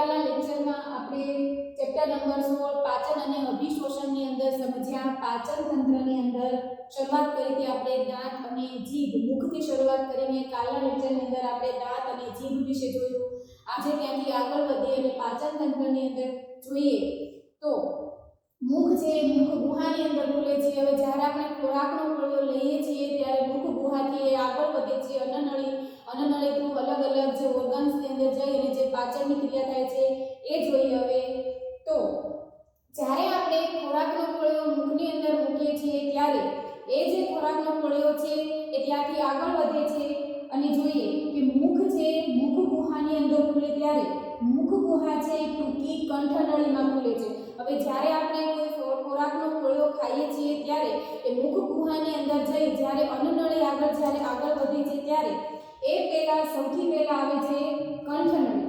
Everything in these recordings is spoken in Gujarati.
ગઈકાલના લેક્ચરમાં આપણે ચેપ્ટર નંબર 16 પાચન અને અભિશોષણની અંદર સમજ્યા પાચન તંત્રની અંદર શરૂઆત કરી હતી આપણે દાંત અને જીભ મુખથી શરૂઆત કરીને કાલના લેક્ચરની અંદર આપણે દાંત અને જીભ વિશે જોયું આજે ત્યાંથી આગળ વધીએ અને પાચન તંત્રની અંદર જોઈએ તો મુખ જે મુખ ગુહાની અંદર ખુલે છે હવે જ્યારે આપણે ખોરાકનો કોળિયો લઈએ છીએ ત્યારે મુખ ગુહાથી આગળ વધે છે અન્નનળી થ્રુ અલગ અલગ જે ઓર્ગન્સની અંદર જઈ અને જે પાચનની ક્રિયા થાય છે એ જોઈએ હવે તો જ્યારે આપણે ખોરાકનો કોળિયો મુખની અંદર મૂકીએ છીએ ત્યારે એ જે ખોરાકનો કોળિયો છે એ ત્યાંથી આગળ વધે છે અને જોઈએ કે મુખ જે મુખ ગુહાની અંદર ખુલે ત્યારે મુખ ગુહા છે ટૂંકી કંઠનળીમાં ખુલે છે હવે જ્યારે આપણે કોઈ ખોરાકનો કોળિયો ખાઈએ છીએ ત્યારે એ મુખ ગુહાની અંદર જઈ જ્યારે અન્નનળી આગળ વધે છે ત્યારે એ પહેલા સૌથી પહેલા આવે છે કંઠનળી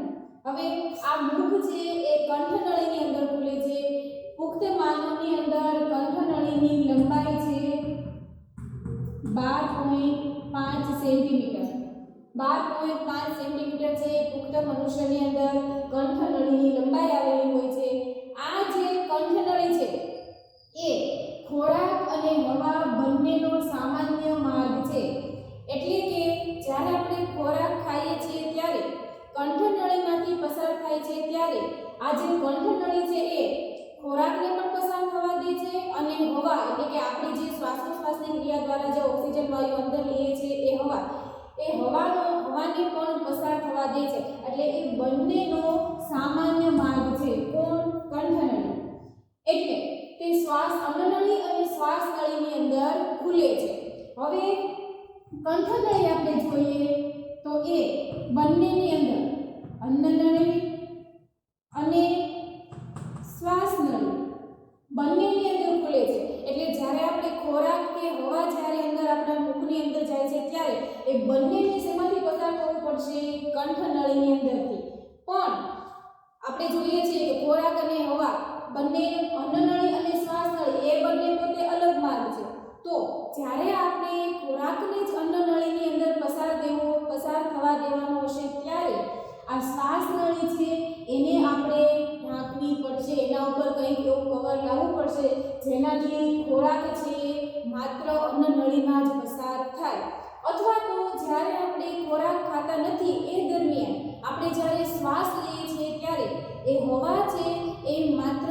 હવે આ મુખ છે એ કંઠનળીની અંદર ખુલે છે પુખ્ત માનવની અંદર કંઠનળીની લંબાઈ છે 12.5 સેન્ટીમીટર 12.5 સેન્ટીમીટર છે પુખ્ત મનુષ્યની અંદર કંઠનળીની લંબાઈ આવેલી હોય છે આ જે કંઠનળી છે એ ખોરાક અને હવા બંનેનો સામાન્ય માર્ગ છે એટલે કે જ્યારે આપણે ખોરાક ખાઈએ છીએ ત્યારે કંઠનળીમાંથી પસાર થાય છે ત્યારે આ જે કંઠનળી છે એ ખોરાકને પણ પસાર થવા દે છે અને હવા એટલે કે આપણે જે શ્વાસોચ્છ્વાસની ક્રિયા દ્વારા જે ઓક્સિજન વાયુ અંદર લઈએ છીએ એ હવાને પણ પસાર થવા દે છે એટલે એ બંનેનો સામાન્ય માર્ગ છે કોણ કંઠનળી એટલે તે અન્નનળી અને શ્વાસનળીની અંદર ખુલે છે હવે કંઠનળી આપણે જોઈએ તો એ બંનેની અંદર અન્નનળી અને શ્વાસનળી બંનેની અંદર ખુલે છે એટલે જ્યારે આપણે ખોરાક કે હવા જ્યારે અંદર આપણા મુખની અંદર જાય છે ત્યારે એ બંનેને શેમાંથી પસાર થવું પડશે કંઠનળીની અંદરથી પણ આપણે જોઈએ છીએ કે ખોરાક અને હવા બંને અન્નનળી અને શ્વાસનળી એ બંને પોતે અલગ માર્ગ છે તો જ્યારે આપણે ખોરાકને જ અન્નનળીની અંદર પસાર થવા દેવાનો હશે ત્યારે આ શ્વાસનળી છે એને આપણે ઢાંકવી પડશે એના ઉપર કંઈક એવું કવર લાવવું પડશે જેનાથી ખોરાક છે માત્ર અન્નનળીમાં જ પસાર થાય અથવા તો જ્યારે આપણે ખોરાક ખાતા નથી એ દરમિયાન આપણે જ્યારે શ્વાસ લઈએ છીએ ત્યારે એ હવા છે એ માત્ર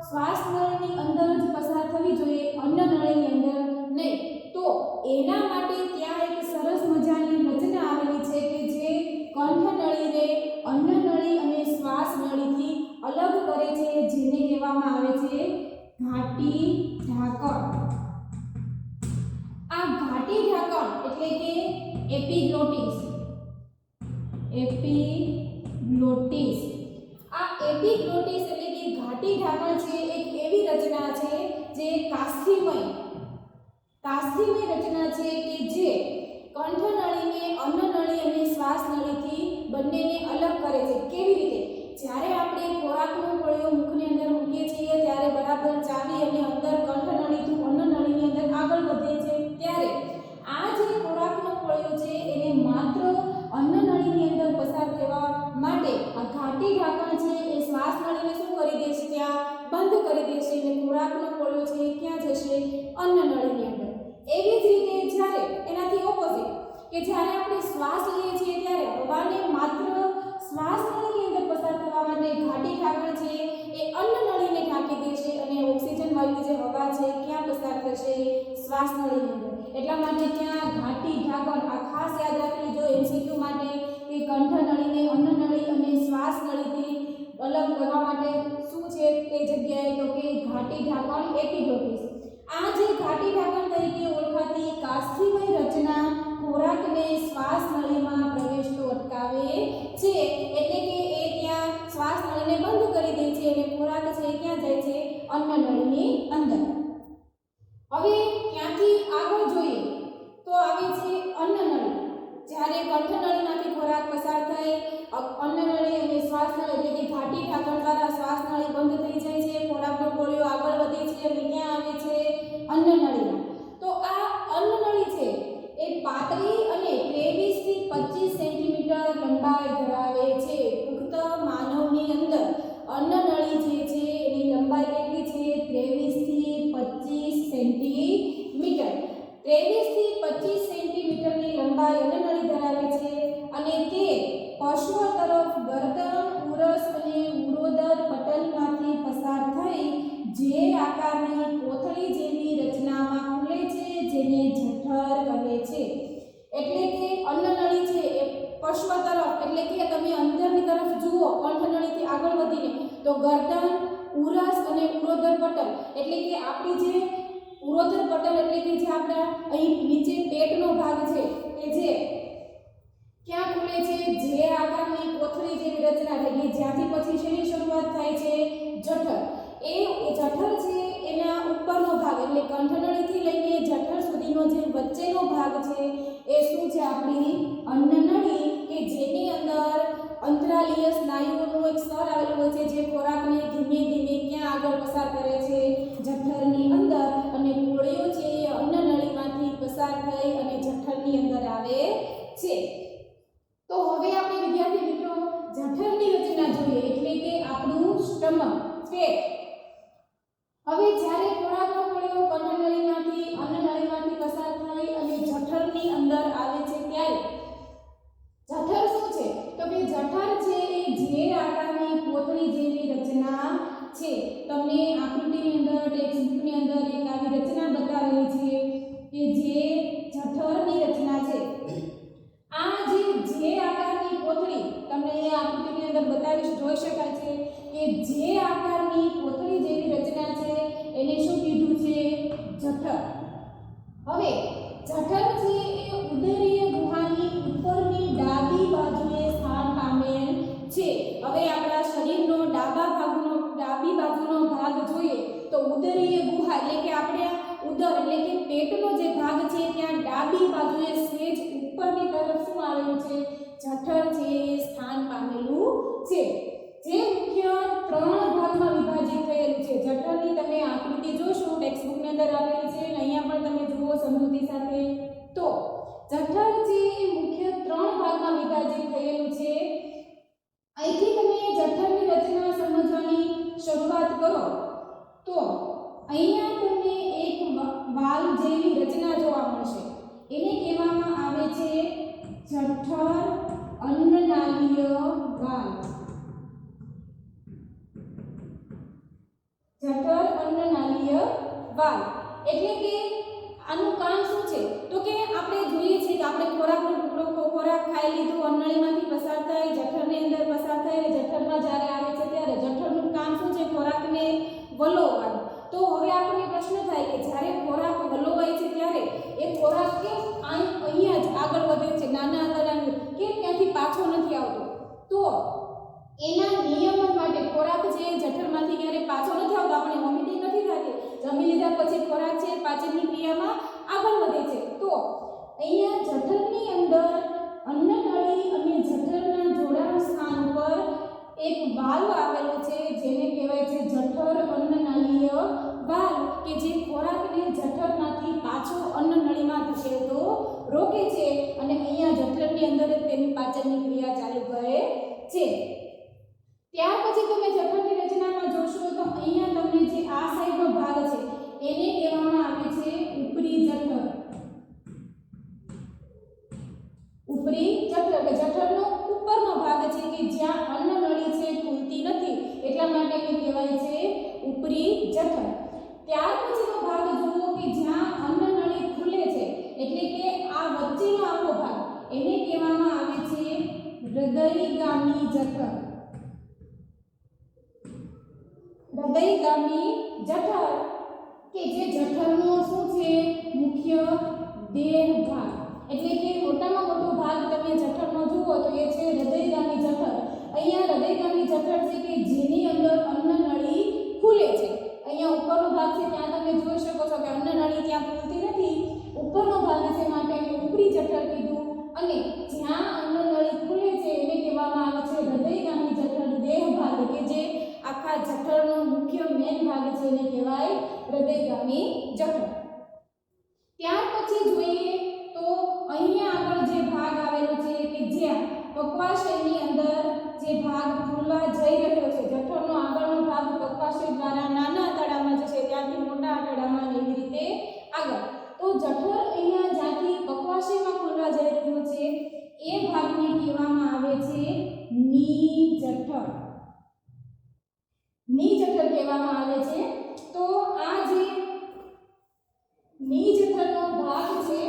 શ્વાસનળીની અંદર જ પસાર થવી જોઈએ અન્નનળીની અંદર નહીં તો એના માટે ત્યાં એક સરસ મજાની રચના આવેલી છે કે જે કંઠનળીને અન્નનળી અને શ્વાસનળીથી અલગ કરે છે જેને કહેવામાં આવે છે ઘાટી ઢાંકણ આ ઘાટી ઢાંકણ એટલે કે એપિગ્લોટિસ આ એપિગ્લોટિસ એટલે કે ઘાટી ઢાંકણ છે એક એવી રચના છે જે કાસ્થિમય રચના છે કે જે કંઠનળીને અન્નનળી અને શ્વાસનળીથી બંનેને અલગ કરે છે કેવી રીતે જ્યારે આપણે ખોરાકનો કોળિયો મુખની અંદર મૂકીએ છીએ ત્યારે બરાબર ચાવી અને અંદર કંઠનળીથી અન્નનળીની અંદર આગળ વધે છે ત્યારે આ જે ખોરાકનો કોળિયો છે એને માત્ર અન્નનળીની અંદર પસાર થવા માટે આ ઘાટી ઢાંકણ છે એ શ્વાસનળીને શું કરી દેશે ત્યાં બંધ કરી દેશે અને ખોરાકનો કોળિયો છે ક્યાં જશે અન્નનળીની અંદર એવી જ રીતે જ્યારે એનાથી ઓપોઝિટ કે જ્યારે આપણે શ્વાસ લઈએ છીએ ત્યારે હવાને માત્ર શ્વાસનળીની અંદર પસાર થવા માટે ઘાટી ઢાંકણ છે એ અન્નનળીને ઢાંકી દેશે અને ઓક્સિજન વાયુ જે હવા છે ક્યાં પસાર થશે શ્વાસનળીની અંદર એટલા માટે ત્યાં ઘાટી ઢાંકણ આ ખાસ યાદ રાખી લેજો એમસીક્યુ માટે કે કંઠનળીને અન્નનળી અને શ્વાસનળીથી અલગ કરવા માટે શું છે તે જગ્યાએ તો કે ઘાટી ઢાંકણ એપિગ્લોટિસ આ જે ઘાટી ઢાંકણ તરીકે ઓળખાતી કાસ્થિમય રચના ખોરાકને શ્વાસનળીમાં પ્રવેશતો અટકાવે છે એટલે કે એ ત્યાં શ્વાસનળીને બંધ કરી દે છે અને ખોરાક છે ક્યાં જાય છે અન્નનળીની અંદર હવે ત્યાંથી આગળ જોઈએ તો આવે છે અન્નનળી જ્યારે કંઠનળીમાંથી ખોરાક પસાર થાય અન્નનળી અને શ્વાસનળી એટલે કે ઘાટી ઢાંકણ દ્વારા શ્વાસનળી બંધ થઈ જાય છે ખોરાકનો કોળિયો આગળ વધે છે અને ક્યાં આવે છે અન્નનળીમાં તો આ અન્નનળી છે એ પાતળી અને 23 થી 25 સેન્ટીમીટર લંબાઈ ધરાવે છે પુખ્ત માનવની અંદર અન્નનળી જે છે એની લંબાઈ કેટલી છે 23 થી 25 સેન્ટીમીટર. 23 થી 25 સેન્ટીમીટરની લંબાઈ અન્નનળી ધરાવે છે અને તે પશ્વ તરફ ગરદન, ઉરસ અને ઉરોદર પટલમાંથી પસાર થઈ જે આકારની કોથળી જેવી રચનામાં ખુલે છે જેને જઠર કહે છે. એટલે કે અન્નનળી છે એ પશ્વ તરફ એટલે કે તમે અંદરની તરફ જુઓ કંઠનળીથી આગળ વધીને તો ગરદન, ઉરસ અને ઉરોદર પટલ એટલે કે આપણી જે ઉરોદર પટલ એટલે કે જે આપણા અહીં નીચે પેટનો ભાગ છે કે જે ક્યાં ખુલે છે જે આકારની કોથળી જેવી રચના છે કે જ્યાંથી પછી શેની શરૂઆત થાય છે જઠર. એ જઠર છે એના ઉપરનો ભાગ એટલે કંઠનળીથી લઈને જઠર સુધીનો જે વચ્ચેનો ભાગ છે એ શું છે આપણી અન્નનળી કે જેની અંદર અંતરાલીય સ્નાયુઓનું એક સ્તર આવેલું હોય છે જે ખોરાકને ધીમે ધીમે ક્યાં આગળ પસાર કરે છે જઠરની અંદર અને કોળીઓ છે એ અન્નનળીમાંથી પસાર થઈ અને જઠરની અંદર આવે છે. તો હવે આપણે વિદ્યાર્થી મિત્રો જઠરની રચના જોઈએ એટલે કે આપણું સ્ટમક પેટ. હવે જ્યારે ખોરાકનો કોળીઓ અન્નનળીમાંથી પસાર થઈ અને જઠરની અંદર આવે છે ત્યારે જઠર શું છે તો કે જઠર છે એ જે આકારની કોથળી જેવી રચના છે. તમને આકૃતિની અંદર ટેક્સ્ટબુકની અંદર એક આવી રચના બતાવેલી છે કે જે જઠરની રચના છે. આ જે આકારની કોથળી તમને એ આકૃતિની અંદર બતાવી જોઈ શકાય છે કે જે આકારની કોથળી જેવી રચના છે એને શું કીધું છે જઠર. હવે જઠર છે એ ઉદરીય ગુહાની ઉપરની ડાબી બાજુએ સ્થાન પામેલ છે. હવે આપણા શરીરનો ડાબી બાજુનો ભાગ જોઈએ તો ઉદરીય ગુહા એટલે કે આપણે ઉદર એટલે કે પેટનો જે ભાગ છે ત્યાં ડાબી બાજુએ સેજ ઉપરની તરફ શું આવેલું છે જઠર છે એ સ્થાન પામેલું છે જે મુખ્ય 3 ભાગમાં વિભાજિત થયેલું છે. જઠરની તમે આકૃતિ જોશો ટેક્સ્ટબુકની અંદર આપેલી છે અને અહીંયા પણ તમે જુઓ સમૃદ્ધિ સાથે. તો જઠર છે એ મુખ્ય 3 ભાગમાં વિભાજિત થયેલું છે. અહીંથી તમે જઠરની રચના સમજવાની શરૂઆત કરો તો અહીંયા તમને એક વાલ જેવી રચના જોવા મળશે. એને કહેવામાં આવે છે જઠર અન્નનાલીય વાલ. જઠર અન્નનાલીય વાલ એટલે કે આનું કામ શું છે તો કે આપણે જોઈએ છીએ કે આપણે ખોરાક ખાઈ લીધું અન્નળીમાંથી પસાર થાય જઠરની અંદર પસાર થાય અને જઠરમાં જ્યારે આવે છે ત્યારે જઠરનું કામ શું છે ખોરાકને વલોવવાનું. તો હવે આપણને પ્રશ્ન થાય કે જ્યારે ખોરાક વલોવાય છે ત્યારે એ ખોરાક કેમ અહીંયા જ આગળ વધે છે નાના આંતરડાની કેમ ત્યાંથી પાછો નથી આવતો. તો એના નિયમન માટે ખોરાક છે જઠરમાંથી ક્યારે પાછો નથી આવતો. આપણે વોમિટિંગ નથી થતી. જમી લીધા પછી ખોરાક છે પાચનની ક્રિયામાં આગળ વધે છે. તો અહીંયા જઠરની અંદર અન્નનળી અને જઠરના જોડાણ સ્થાન પર એક વાલ્વ આવેલો છે જેને કહેવાય છે જઠર અન્નનાલીય વાલ્વ કે જે ખોરાકને જઠરમાંથી પાછો અન્નનળીમાં ધકેલતો રોકે છે અને અહીંયા જઠરની અંદર તેની પાચનની ક્રિયા ચાલુ કરે છે. ત્યાર પછી તમે જઠરની રચનામાં જોશો તો અહીંયા તમને જે આ સાઈડનો ભાગ છે એને કહેવામાં આવે છે ઉપરી જઠર. ઉપરી જઠર કે જઠરનો ઉપરનો ભાગ છે કે જ્યાં અન્નનળી છે ખુલતી નથી એટલા માટે એને કહેવાય છે ઉપરી જઠર. ત્યાર પછીનો ભાગ જુઓ કે જ્યાં અન્નનળી ખુલે છે એટલે કે આ વચ્ચેનો આખો ભાગ એને કહેવામાં આવે છે હૃદયગામી જઠર. હૃદયગામી જઠર કે જે જઠરનો શું છે મુખ્ય દેહ ભાગ એટલે કે મોટામાં મોટો ભાગ તમે જઠરનો જુઓ તો એ છે હૃદયગામી જઠર. અહીંયા હૃદયગામી જઠર છે કે જેની અંદર અન્નનળી ખુલે છે. અહીંયા ઉપરનો ભાગ છે ત્યાં તમે જોઈ શકો છો કે અન્નનળી ત્યાં ખુલતી નથી. ઉપરનો ભાગ છે માટે એને ઉપરી જઠર કીધું અને જ્યાં અન્નનળી ખુલે છે એને કહેવામાં આવે છે હૃદયગામી જઠર દેહ ભાગ કે જે આખા જઠરનો મુખ્ય મેન ભાગ છે એને કહેવાય હૃદયગામી જઠર. ત્યાર પછી જોઈએ તો અહીંયા આગળ જે ભાગ આવેલો છે કે જ્યાં પક્વાશયની અંદર જે ભાગ ખુલવા જઈ રહ્યો છે જઠરનો પકવાશય દ્વારા નાના આંતરડામાં જશે ત્યાંથી મોટા આંતરડામાં એવી રીતે આગળ. તો જઠર અહીંયા જ્યાંથી પકવાશયમાં ખુલવા જઈ રહ્યું છે એ ભાગને કહેવામાં આવે છે નિજઠર. નિજઠર કહેવામાં આવે છે. તો આ જે નિજઠરનો ભાગ છે,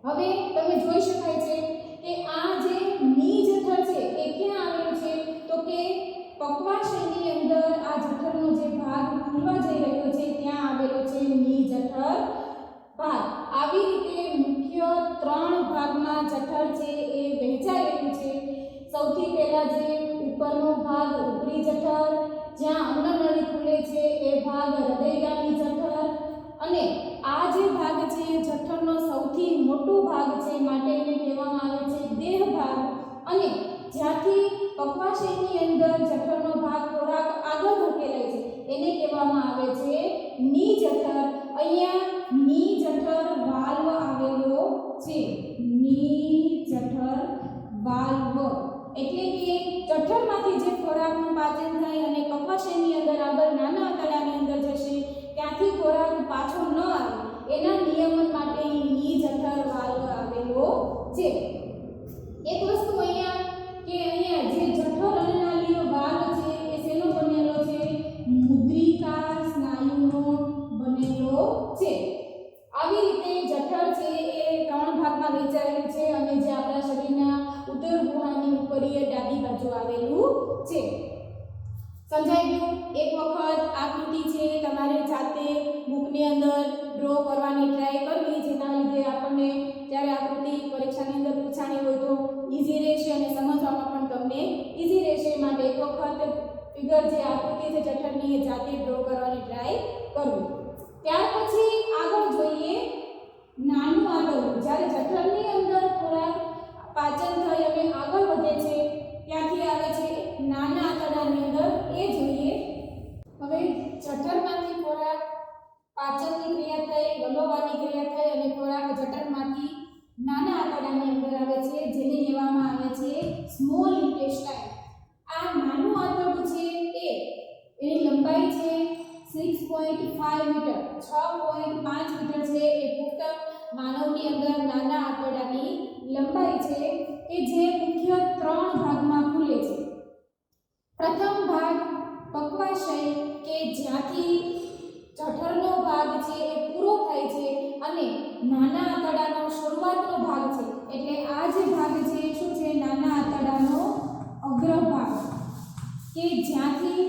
હવે તમે જોઈ શકાય છે કે આ જે નિજઠર છે એ ક્યાં આવેલું છે? તો કે પકવાશયની અંદર આ જઠરનો જે ભાગ ખુલવા જઈ રહ્યો છે ત્યાં આવેલો છે નિજઠર ભાગ. આવી રીતે મુખ્ય 3 ભાગમાં જઠર છે એ વહેંચાયેલું છે. સૌથી પહેલા જે ઉપરનો ભાગ ઉપરી જઠર, જ્યાં અન્નનળી ખુલે છે એ ભાગ હૃદયગામી જઠર, અને આ જે ભાગ છે જઠરનો સૌથી મોટો ભાગ છે માટે એને કહેવામાં આવે છે દેહ ભાગ. અને જ્યાંથી પકવાશયની અંદર જઠરનો ભાગ ખોરાક આગળ ધકેલાય છે એને કહેવામાં આવે છે નિજઠર. અહીંયા નિજઠર વાલ્વ આવેલો છે. નિજઠર વાલ્વ એટલે કે જઠરમાંથી જે ખોરાકનું પાચન થાય અને પકવાશયની અંદર આગળ નાના આંતરડાની અંદર જશે ત્યાંથી ખોરાક પાછો ન આવે એના નિયમન માટે નિજઠર વાલ્વ આવેલો છે. એક વસ્તુ અહીંયા કે અહીંયા જે જઠર અન્નનાળીનો વાલ્વ છે એ શેનો બનેલો છે? મુદ્રિકા સ્નાયુનો બનેલો છે. આવી રીતે જઠર છે એ 3 ભાગમાં વહેંચાયેલું છે અને જે આપણા શરીરના ઉત્તર ગુહાની ઉપરીય ડાબી બાજુ આવેલું છે. સમજાઈ ગયું? એક વખત આકૃતિ છે તમારે જાતે બુકની અંદર ડ્રો કરવાની ટ્રાય કરવી, જેના લીધે આપણને જ્યારે આકૃતિ પરીક્ષાની અંદર પૂછાણી હોય તો ઈઝી રહેશે અને સમજવામાં પણ તમને ઈઝી રહેશે. માટે એક વખત ફિગર જે આકૃતિ છે જઠરની એ જાતે ડ્રો કરવાની ટ્રાય કરવી. ત્યાર પછી આગળ જોઈએ નાનું આંતરડું. જ્યારે જઠરની અંદર ખોરાક પાચન થઈ અને આગળ વધે છે ત્યાંથી આવે છે નાના આંતરડાની અંદર એ જોઈએ. હવે જઠરમાંથી ખોરાક પાચનની ક્રિયા થઈ, ગલોવાની ક્રિયા થઈ અને ખોરાક જઠરમાંથી નાના આંતરડાની અંદર આવે છે જેને કહેવામાં આવે છે સ્મોલ ઇન્ટેસ્ટાઇન. આ નાનું આંતરડું છે એની લંબાઈ છે 6.5 મીટર, 6.5 મીટર છે એ પુખ્ત માનવની અંદર નાના આંતરડાની લંબાઈ છે કે જે મુખ્ય 3 ભાગમાં ખુલે છે. પ્રથમ ભાગ પકવાશય કે જ્યાંથી જઠરનો ભાગ છે એ પૂરો થાય છે અને નાના આંતરડાનો શરૂઆતનો ભાગ છે. એટલે આ જે ભાગ છે શું છે? નાના આંતરડાનો અગ્રભાગ કે જ્યાંથી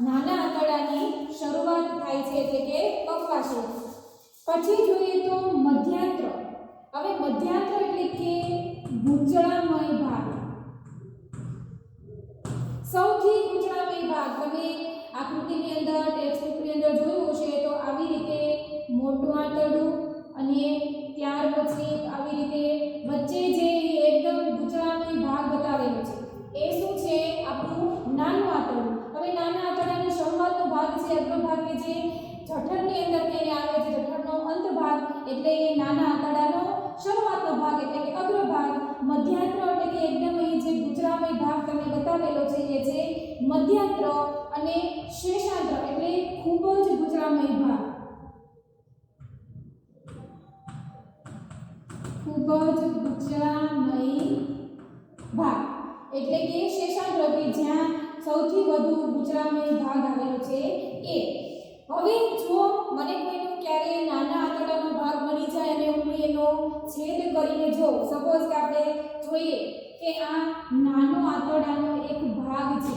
નાના આંતરડાની શરૂઆત થાય છે એટલે કે પકવાશય. પછી જોઈએ તો મધ્યાંત્ર. હવે મધ્યાંત્ર એટલે કે ગૂંચળામય ભાગ. સૌથી ગૂંચળામય ભાગ તમે આકૃતિની અંદર ટેક્સ્ટબુકની અંદર જોયું હશે તો આવી રીતે મોટું આંતરડું અને ત્યાર પછી આવી રીતે વચ્ચે જે એકદમ ગૂંચળામય ભાગ બતાવેલો છે એ શું છે? આપણું નાનું આંતરડું. હવે નાના આંતરડાની શરૂઆતનો ભાગ છે અગ્રભાગ કે જે જઠરની અંદર થઈને આવે છે, જઠરનો અંતભાગ એટલે એ નાના આંતરડાનો શરૂઆતનો ભાગ એટલે કે અગ્રભાગ. મધ્યાંત્ર એટલે કે એકદમ અહીં જે ગૂંચળામય ભાગ તમને બતાવેલો છે એ છે મધ્યાંત્ર, અને શેષાંત્ર એટલે ખૂબ જ ગૂંચળામય ભાગ. ખૂબ જ ગૂંચળામય ભાગ એટલે કે શેષાંત્ર કે જ્યાં સૌથી વધુ ગૂંચળામય ભાગ આવેલો છે એ. હવે જો મને કોઈનું ક્યારે નાના આંતરડાનો ભાગ મળી જાય અને હું એનો છેદ કરીને જોઉં, સપોઝ કે આપણે જોઈએ કે આ નાનો આંતરડાનો એક ભાગ છે.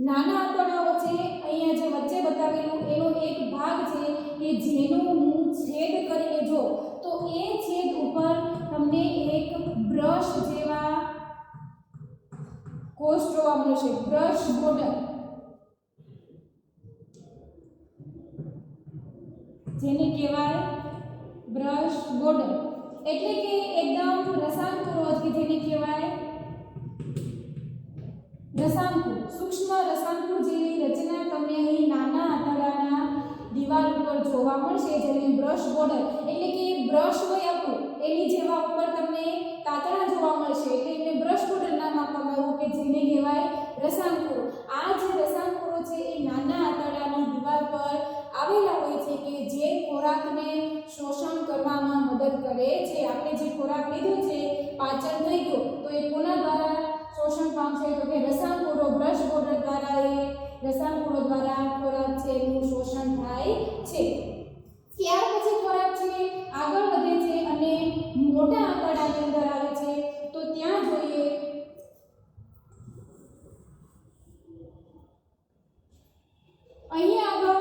નાના આંતરડાઓ છે અહીંયા જે વચ્ચે બતાવેલું એનો એક ભાગ છે કે જેનો હું છેદ કરીને જો તો એ છેદ ઉપર તમને એક બ્રશ જેવા કોષ જોવા મળશે. બ્રશ બોર્ડર જેને કહેવાય બ્રશ બોર્ડર એટલે કે એકદમ રસાંકુર કે જેને કહેવાય રસાંકુર. સૂક્ષ્મ રસાંકુર જેવી રચના તમને અહીં નાના આંતરડાના દિવાલ ઉપર જોવા મળશે જેને બ્રશ બોર્ડર એટલે કે બ્રશ હોય આપણું એની જેવા ઉપર તમને તાતણા જોવા મળશે એટલે એને બ્રશ બોર્ડર નામ આપવામાં આવ્યું કે જેને કહેવાય પાચન થઈ ગયું તો એ કોના દ્વારા શોષણ પામશે તો કે રસાયણકુરો બ્રશ બોર્ડર દ્વારા એ રસાયણકુરો દ્વારા ખોરાક છે એનું શોષણ થાય છે. ત્યાર પછી ખોરાક છે આગળ વધે છે અને મોટા આંતરડાની અંદર આવે છે. તો ત્યાં જોઈએ અહીંયા આગળ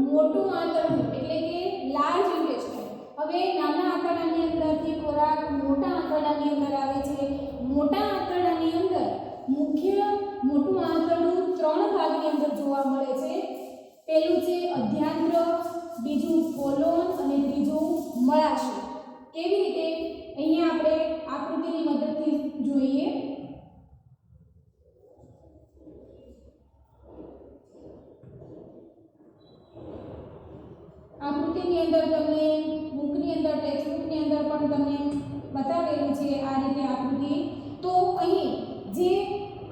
મોટું આંતરડું એટલે કે લાર્જ ઇન્ટેસ્ટાઇન. હવે નાના આંતરડાની અંદરથી ખોરાક મોટા આંતરડાની અંદર આવે છે. મોટા આંતરડાની અંદર મુખ્ય મોટું આંતરડું 3 ભાગની અંદર જોવા મળે છે. પહેલું છે અધ્યાન્ત્ર, બીજું કોલોન અને ત્રીજું મળાશય. કેવી રીતે અહીંયા આપણે આકૃતિની મદદથી જોઈએ. આકૃતિની અંદર તમને બુકની અંદર ટેક્સ્ટબુકની અંદર પણ તમને બતાવેલું છે આ રીતે આકૃતિ. તો અહીં જે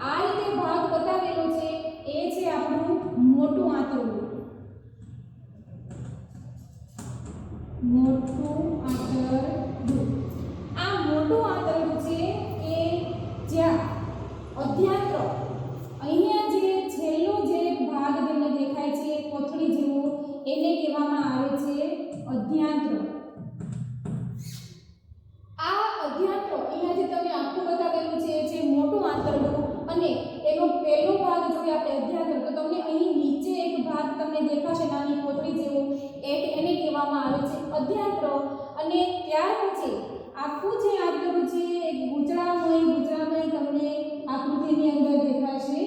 આ રીતે ભાગ બતાવેલો છે એ છે આપણું મોટું આંતરડું. મોટું આંતરડું. આ મોટું આંતરડું છે કે જ્યાં અધ્યાન્ત્ર અહીંયા જે છેલ્લો જે ભાગ તમને દેખાય છે કોથળી જેવો એને કહેવામાં આવે છે અધ્યાન્ત્ર. આ અધ્યાન્ત્ર અહીંયા જે તમને આખું બતાવેલું છે એ છે મોટું આંતરડું અને એનો પહેલો ભાગ જોઈએ આપણે અધ્યાન્ત્ર તો તમને અહીં નીચે એક ભાગ તમને દેખાશે નાની કોથળી જેવો એને કહેવામાં આવે છે અધ્યાન્ત્ર. અને ત્યાર પછી આખું જે આંતરડું છે એક ગુચળામય તમને આકૃતિની અંદર દેખાશે.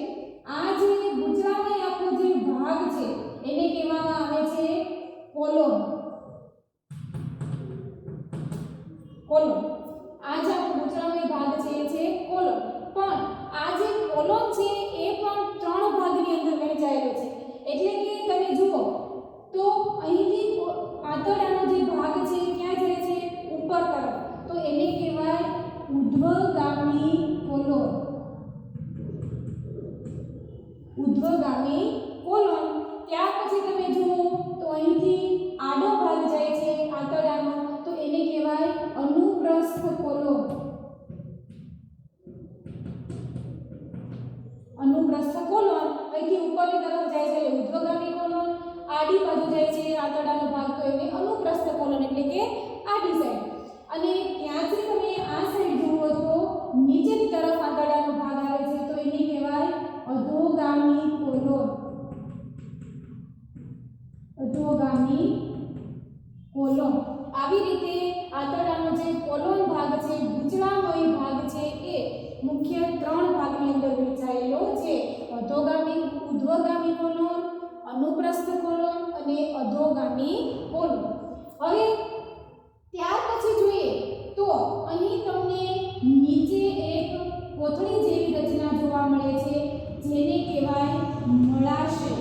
આ જે ગુચળામય આખો જે ભાગ છે એને કહેવામાં આવે છે કોલોન. કોલોન આ જે આપણો ગુચળામય ભાગ છે એ છે કોલોન. પણ આ જે કોલોન છે એ પણ 3 ભાગની અંદર વહેંચાયેલો છે. એટલે કે તમે જુઓ તો અહીંથી આંતરડાનો જે ભાગ છે ક્યાં જાય છે ઉપર તરફ તો એને કહેવાય ઉર્ધ્વગામી કોલોન. ઉર્ધ્વગામી કોલોન. ત્યાર પછી તમે જુઓ તો અહીંથી આડો ભાગ જાય છે આંતરડાનો તો એને કહેવાય અનુપ્રસ્થ કોલોન. અનુપ્રસ્થ કોલોન અહીંથી ઉપરની તરફ જાય છે એટલે ઉર્ધ્વગામી કોલોન. આડી બાજુ જાય છે આંતરડાનો ભાગ તો એને અનુપ્રસ્થ કોલોન એટલે કે આડી સાઈડ. અને ત્યાંથી તમે આ સાઈડ જુઓ તો નીચેની તરફ આંતરડાનો ભાગ આવે છે તો એને કહેવાય અધોગામી કોલોન. અધોગામી કોલોન. આવી રીતે આંતરડાનો જે કોલોન ભાગ છે ગુચળામય ભાગ છે એ મુખ્ય 3 ભાગની અંદર વહેંચાયેલો છે. અધોગામી ઉર્ધ્વગામી કોલોન, અનુપ્રસ્થ કોલોન અને અધોગામી કોલોન. હવે ત્યાર પછી જોઈએ તો અહીં તમને નીચે એક કોથળી જેવી રચના જોવા મળે છે જેને કહેવાય મળાશય.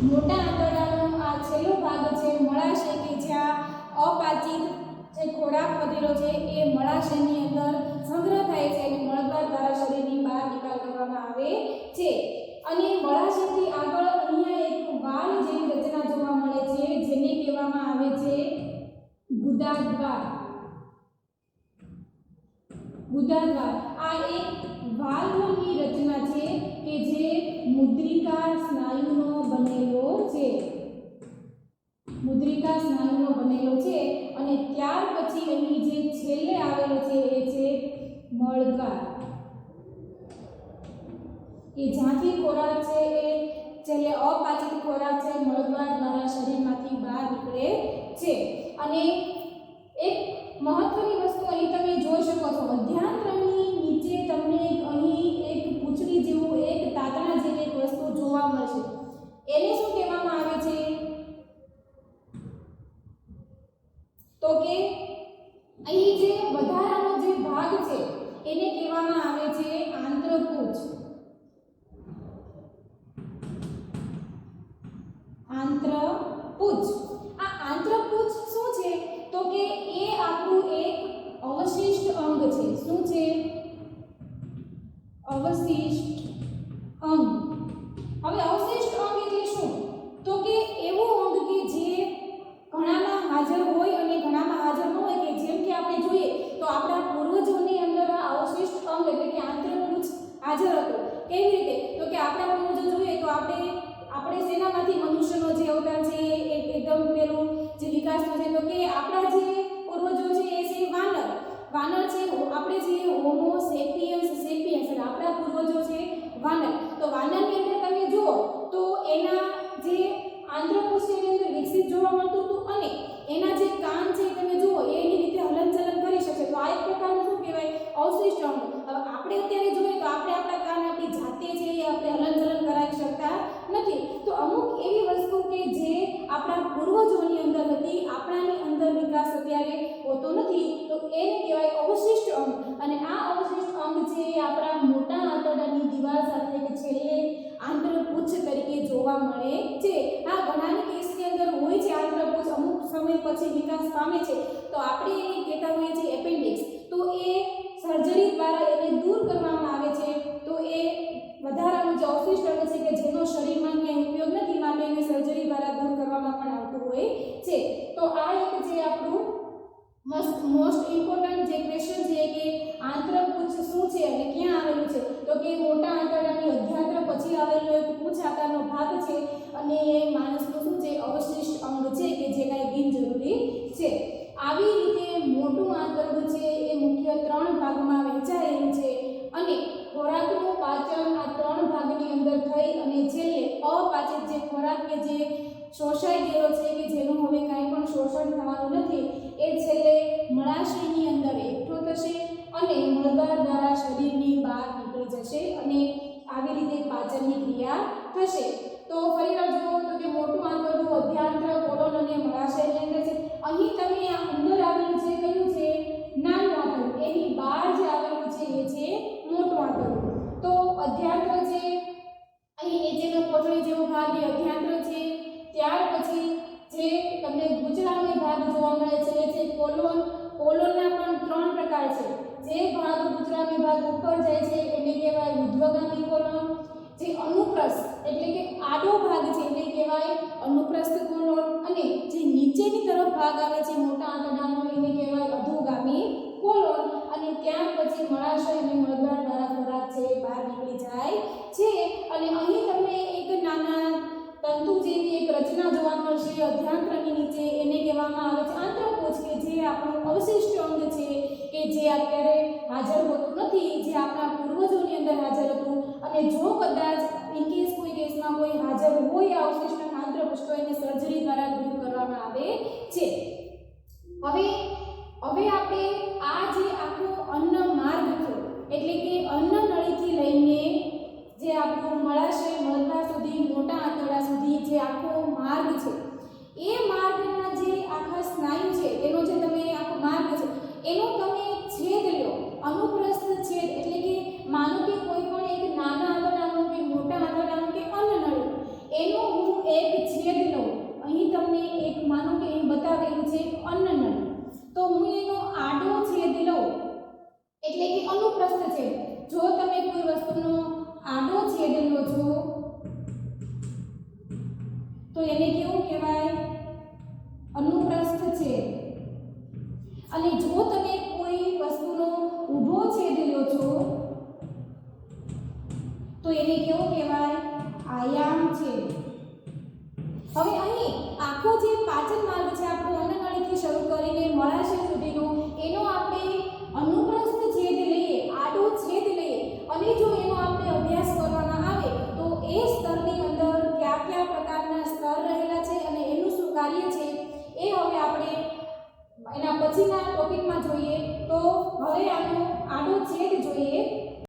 મોટા આંતરડાનો આ છેલ્લો ભાગ છે મળાશય કે જ્યાં અપાચિત જે ખોરાક વધેલો છે એ મળાશયની અંદર સંગ્રહ થાય છે અને મળદ્વાર દ્વારા શરીરની બહાર નિકાલ કરવામાં આવે છે. અને મળાશયથી આગળ અહીંયા એક વાલ જેવી રચના જોવા મળે છે જેને કહેવામાં આવે છે ગુદાદ્વાર. ગુદાદ્વાર આ એક વાલ્વની રચના છે કે જે મુદ્રિકા સ્નાયુનો બનેલો છે. મુદ્રિકા સ્નાયુનો બનેલો છે. અને ત્યાર પછી અહીં જે છેલ્લે આવેલો છે એ છે મળદ્વાર કે જ્યાંથી ખોરાક છે એ છેલ્લે અપાચિત ખોરાક છે મળદ્વાર દ્વારા શરીરમાંથી બહાર નીકળે છે. અને એક મહત્વની વસ્તુ અહીં તમે જોઈ શકો છો અધ્યાન્ત્રની નીચે તમને અહીં એક પૂંછડી જેવું એક તાતણા જેવી એક વસ્તુ જોવા મળશે. એને શું કહેવામાં આવે છે તો કે અહીં જે વધારાનો જે ભાગ છે એને કહેવામાં આવે છે આંત્રપૂછ. આંત્રપૂછ. આ આંત્રપૂછ શું છે તો કે એ આપણું એક અવશિષ્ટ અંગ છે. શું છે? અવશિષ્ટ અંગ. હવે અવશિષ્ટ અંગ એટલે શું તો કે એવું અંગ કે જે ઘણામાં હાજર હોય અને ઘણામાં હાજર ન હોય. કે જેમ કે આપણે જોઈએ તો આપણા પૂર્વજો આપણે જે હોમો સેપિયન્સ સેપિયન્સ એટલે આપણા પૂર્વજો છે વાનર, તો વાનરની અંદર તમે જુઓ તો એના જે આંદ્રપુષ્ઠની અંદર વિકસિત જોવા મળતું હતું અને એના જે કાન છે તમે જુઓ એની રીતે હલનચલન કરી શકે, તો આ એક પ્રકારનું શું કહેવાય અવશિષ્ટ અંગ. હવે આપણે અત્યારે જોઈએ તો આપણે આપણા કાન આપણી જાતે છે એ આપણે હલનચલન કરાવી શકતા નથી, તો અમુક એવી વસ્તુ કે જે આપણા પૂર્વજોની અંદર હતી આપણાની અંદર વિકાસ અત્યારે હોતો નથી, તો એને કહેવાય અવશિષ્ટ અંગ. અને આ અવશિષ્ટ અંગ છે એ આપણા મોટા આંતરડાની દિવાલ સાથે કે છેલ્લે આંતરપુચ્છ તરીકે જોવા મળે છે. આ ઘણાની કેસની અંદર હોય છે આંતરપુચ્છ, અમુક સમય પછી વિકાસ પામે છે, તો આપણે એને કહેતા હોઈએ છીએ એપેન્ડિક્સ. તો એ સર્જરી દ્વારા એને દૂર કરવામાં આવે છે, તો એ વધારાનું જે અવશિષ્ટ અંગ છે કે જેનો શરીરમાં ક્યાંય ઉપયોગ નથી માટે એને સર્જરી દ્વારા દૂર કરવામાં પણ આવતું હોય છે. તો આ એક જે આપણું મોસ્ટ ઇમ્પોર્ટન્ટ જે ક્વેશ્ચન છે કે આંતરપુચ્છ શું છે અને ક્યાં આવેલું છે, તો કે મોટા આંતરડાની અધ્યાંત્ર પછી આવેલો એક પૂંછ આકારનો ભાગ છે અને એ માણસનું શું છે અવશિષ્ટ અંગ છે કે જે કાંઈ બિનજરૂરી છે. આવી રીતે મોટું આંતરડું છે એ મુખ્ય 3 ભાગમાં વહેંચાયેલું છે અને ખોરાકનું પાચન આ 3 ભાગની અંદર થઈ અને છેલ્લે અપાચિત જે ખોરાક કે જે શોષાઈ ગયેલો છે કે જેનું હવે કાંઈ પણ શોષણ થવાનું નથી એ છેલ્લે મળાશયની અંદર એકઠો થશે અને મળદ્વાર દ્વારા શરીરની બહાર નીકળી જશે અને આવી રીતે પાચનની ક્રિયા થશે. તો ફરીવાર જુઓ તો કે મોટું આંતરડું અધ્યાંત્ર કોલોન અને મળાશયની અંદર છે. અહીં તમે આ અંદર આવેલું છે કયું છે નાનું આંતરડું, એની બહાર જે આવેલું છે એ છે મોટું આંતરડું. તો અધ્યાંત્ર છે અહીં નીચેનો કોથળી જેવો ભાગ એ અધ્યાંત્ર છે. ત્યાર પછી જે તમને ગુચડામય ભાગ જોવા મળે છે એ છે કોલોન. કોલોનના પણ 3 પ્રકાર છે. જે ભાગ ગુચડામય ભાગ ઉપર જાય છે એને કહેવાય ઉર્ધ્વગામી કોલોન. જે અનુપ્રસ્થ એટલે કે આડો ભાગ છે એને કહેવાય અનુપ્રસ્થ કોલોન અને જે નીચેની તરફ ભાગ આવે છે મોટા આંતરડાનો એને કહેવાય અધોગામી કોલોન. અને ત્યાર પછી મળાશય અને મળદ્વાર દ્વારા ખોરાક છે બહાર નીકળી જાય છે. અને અહીં તમને એક નાના તંતુ જેવી એક રચના જોવા મળશે અધ્યાંત્રની નીચે, એને કહેવામાં આવે છે આંતરકોશ કે જે આપણું અવશિષ્ટ અંગ છે કે જે અત્યારે હાજર હોતું નથી, જે આપણા પૂર્વજોની અંદર હાજર હતું. અને જો કદાચ ઇનકેસ કોઈ કેસમાં કોઈ હાજર હોય આ અવશિષ્ટ આંતરકોશ તો એને સર્જરી દ્વારા દૂર કરવામાં આવે છે. હવે આપણે આ જે આખો અન્ન માર્ગ થયો એટલે કે અન્ન નળીથી લઈને જે આપણું મળાશય મળદ્વાર સુધી મોટા આંતરડા સુધી જે આખો માર્ગ છે એ માર્ગના જે આખા સ્નાયુ છે એનો જે તમે આખો માર્ગ છે એનો તમે છેદ લો, અનુપ્રસ્થ છેદ એટલે કે માનો કે કોઈ પણ એક નાના આંતરડાનું કે મોટા આંતરડાનું કે અન્નનળી એનો હું એક છેદ લઉં. અહીં તમને એક માનો કે અહીં બતાવેલું છે અન્નનળી, તો હું એનો આડો છેદ લઉં એટલે કે અનુપ્રસ્થ છેદ. જો તમે કોઈ વસ્તુનો આડો છેદ લો છો તો એને કેવું કહેવાય અનુપ્રસ્થ છેદ. અને જો તમે કોઈ વસ્તુનો ઊભો છેદ લો છો તો એને કેવું કહેવાય આયામ છેદ. હવે અહીં આખો જે પાચન માર્ગ છે આપણો અન્નનળીથી શરૂ કરીને મળાશય સુધીનો એનો આપણે અનુપ્રસ્થ છેદ લઈએ, આડો છેદ લઈએ અને જો એનો આપણે અભ્યાસ કરવામાં આવે તો એ સ્તરની અંદર કયા પ્રકારના સ્તર રહેલા છે અને એનું શું કાર્ય છે એ હવે આપણે એના પછીના ટોપિકમાં જોઈએ. તો હવે આનો આડો છેદ જોઈએ